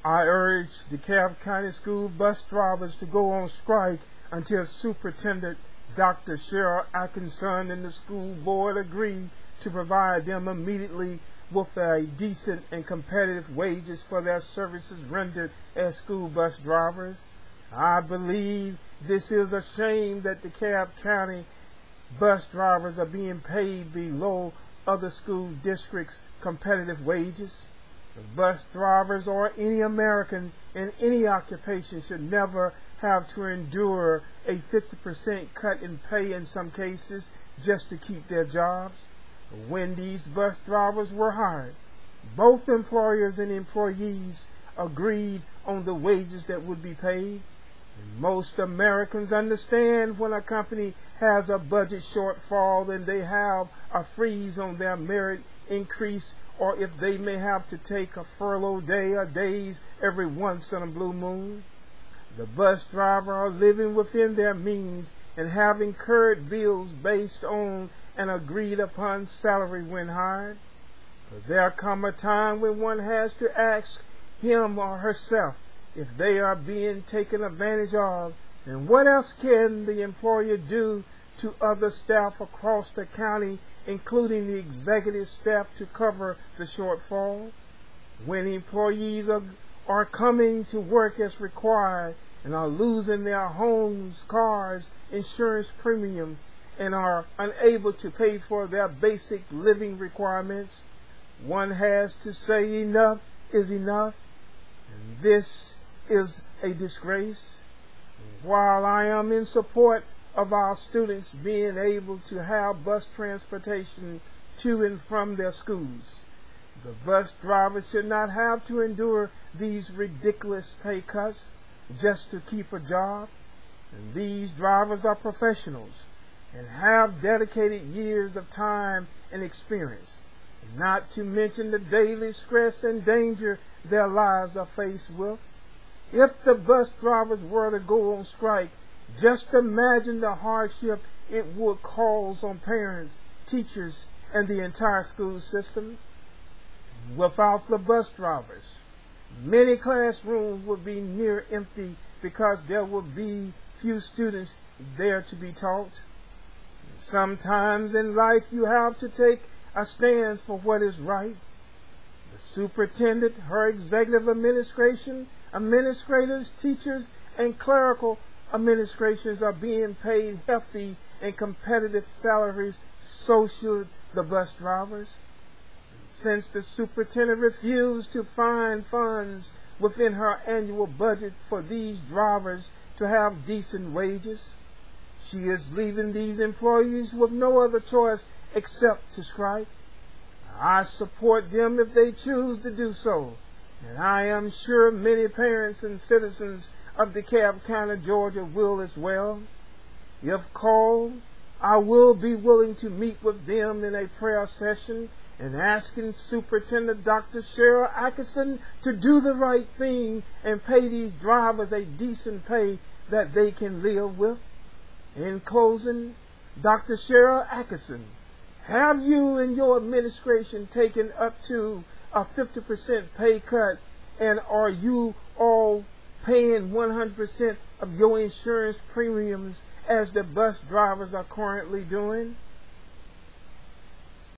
I urge DeKalb County School bus drivers to go on strike until Superintendent Dr. Cheryl Atkinson and the school board agree to provide them immediately with a decent and competitive wages for their services rendered as school bus drivers. I believe this is a shame that DeKalb County bus drivers are being paid below other school districts' competitive wages. The bus drivers or any American in any occupation should never have to endure a 50% cut in pay in some cases just to keep their jobs. When these bus drivers were hired, both employers and employees agreed on the wages that would be paid. And most Americans understand when a company has a budget shortfall and they have a freeze on their merit increase, or if they may have to take a furlough day or days every once in a blue moon. The bus driver are living within their means and have incurred bills based on an agreed upon salary when hired. But there come a time when one has to ask him or herself if they are being taken advantage of, and what else can the employer do to other staff across the county, including the executive staff, to cover the shortfall. When employees are coming to work as required and are losing their homes, cars, insurance premium, and are unable to pay for their basic living requirements, one has to say enough is enough, and this is a disgrace. While I am in support of our students being able to have bus transportation to and from their schools, the bus drivers should not have to endure these ridiculous pay cuts just to keep a job. And these drivers are professionals and have dedicated years of time and experience, not to mention the daily stress and danger their lives are faced with. If the bus drivers were to go on strike, just imagine the hardship it would cause on parents, teachers, and the entire school system. Without the bus drivers, many classrooms would be near empty because there would be few students there to be taught. Sometimes in life you have to take a stand for what is right. The superintendent, her executive administration, administrators, teachers, and clerical administrations are being paid hefty and competitive salaries, so should the bus drivers. Since the superintendent refused to find funds within her annual budget for these drivers to have decent wages, she is leaving these employees with no other choice except to strike. I support them if they choose to do so, and I am sure many parents and citizens of DeKalb County, Georgia will as well. If called, I will be willing to meet with them in a prayer session and asking Superintendent Dr. Cheryl Atkinson to do the right thing and pay these drivers a decent pay that they can live with. In closing, Dr. Cheryl Atkinson, have you and your administration taken up to a 50% pay cut, and are you all paying 100% of your insurance premiums as the bus drivers are currently doing?